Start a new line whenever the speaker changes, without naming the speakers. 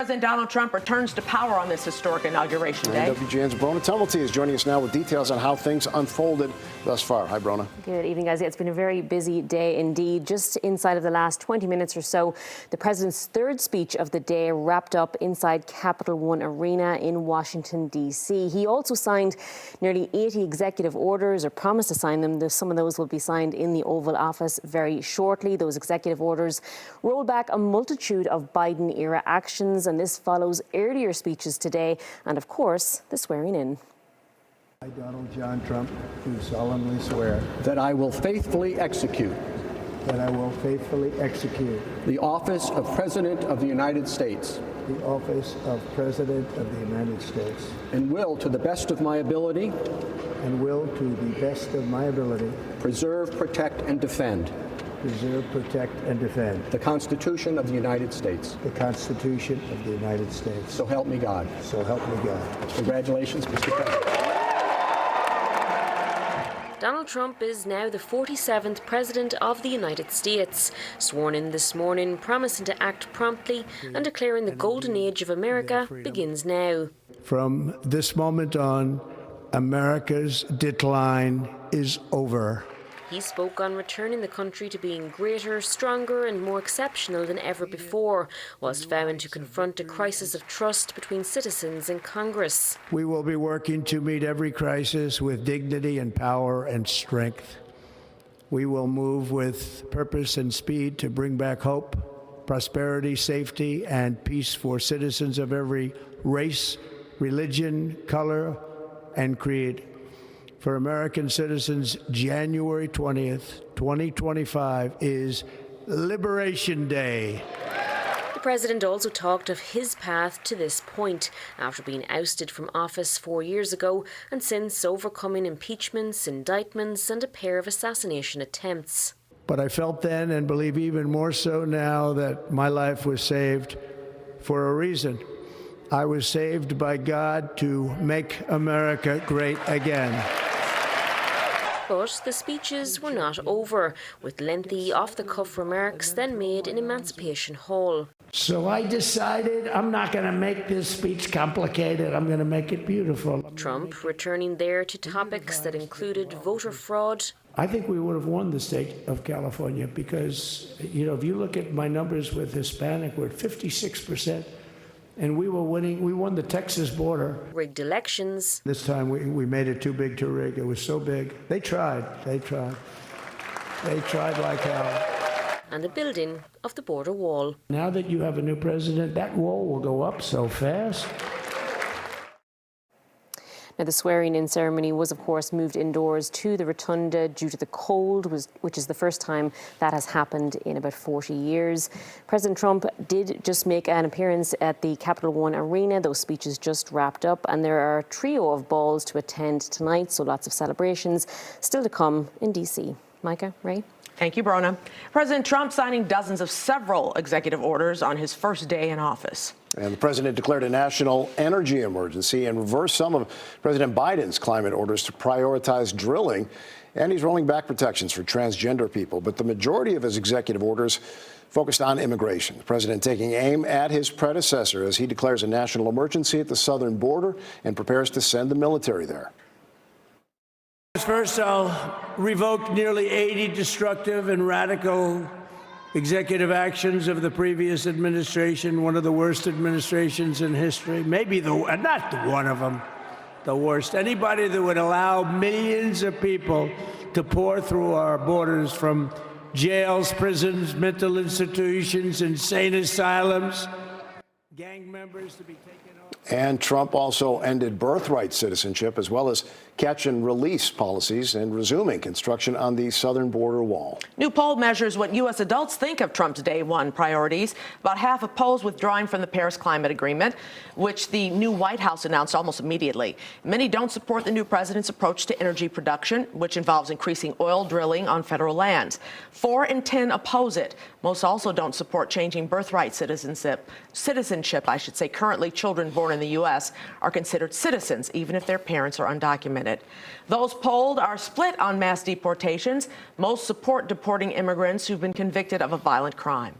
President Donald Trump returns to power on this historic Inauguration Day.
NWJN's Brona Tumulty is joining us now with details on how things unfolded thus far. Hi, Brona.
Good evening, guys. It's been a very busy day indeed. Just inside of the last 20 minutes or so, the president's third speech of the day wrapped up inside Capital One Arena in Washington, D.C. He also signed nearly 80 executive orders, or promised to sign them. Some of those will be signed in the Oval Office very shortly. Those executive orders roll back a multitude of Biden-era actions, and this follows earlier speeches today and, of course, the swearing-in.
I, Donald John Trump, do solemnly swear
that I will faithfully execute the office of President of the United States
the office of President of the United States
and will, to the best of my ability, preserve, protect, and defend the Constitution of the United States. So help me God.
So help me God.
Congratulations, Mr. President.
Donald Trump is now the 47th President of the United States, sworn in this morning, promising to act promptly and declaring the golden age of America begins now.
From this moment on, America's decline is over.
He spoke on returning the country to being greater, stronger and more exceptional than ever before, whilst vowing to confront a crisis of trust between citizens and Congress.
We will be working to meet every crisis with dignity and power and strength. We will move with purpose and speed to bring back hope, prosperity, safety, and peace for citizens of every race, religion, color, and creed. For American citizens, January 20th, 2025 is Liberation Day.
The president also talked of his path to this point, after being ousted from office 4 years ago and since overcoming impeachments, indictments and a pair of assassination attempts.
But I felt then, and believe even more so now, that my life was saved for a reason. I was saved by God to make America great again.
But the speeches were not over, with lengthy off-the-cuff remarks then made in Emancipation Hall.
So I decided I'm not going to make this speech complicated. I'm going to make it beautiful.
Trump returning there to topics that included voter fraud.
I think we would have won the state of California because, you know, if you look at my numbers with Hispanic, we're at 56%. And we were winning. We won the Texas border.
Rigged elections.
This time we made it too big to rig. It was so big. They tried. They tried like hell.
And the building of the border wall.
Now that you have a new president, that wall will go up so fast.
Now, the swearing-in ceremony was, of course, moved indoors to the Rotunda due to the cold, which is the first time that has happened in about 40 years. President Trump did just make an appearance at the Capital One Arena. Those speeches just wrapped up, and there are a trio of balls to attend tonight, so lots of celebrations still to come in D.C. Micah Ray.
Thank you, Brona. President Trump signing dozens of several executive orders on his first day in office.
And the president declared a national energy emergency and reversed some of President Biden's climate orders to prioritize drilling. And he's rolling back protections for transgender people. But the majority of his executive orders focused on immigration. The president taking aim at his predecessor as he declares a national emergency at the southern border and prepares to send the military there.
First, I'll revoke nearly 80 destructive and radical executive actions of the previous administration, one of the worst administrations in history, maybe not one of them, the worst. Anybody that would allow millions of people to pour through our borders from jails, prisons, mental institutions, insane asylums, gang members to be taken off.
And Trump also ended birthright citizenship as well as catch and release policies and resuming construction on the southern border wall.
New poll measures what U.S. adults think of Trump's day one priorities. About half of polls withdrawing from the Paris Climate Agreement, which the new White House announced almost immediately. Many don't support the new president's approach to energy production, which involves increasing oil drilling on federal lands. 4 in 10 oppose it. Most also don't support changing birthright citizenship. Currently, children born in the U.S. are considered citizens, even if their parents are undocumented. Those polled are split on mass deportations. Most support deporting immigrants who've been convicted of a violent crime.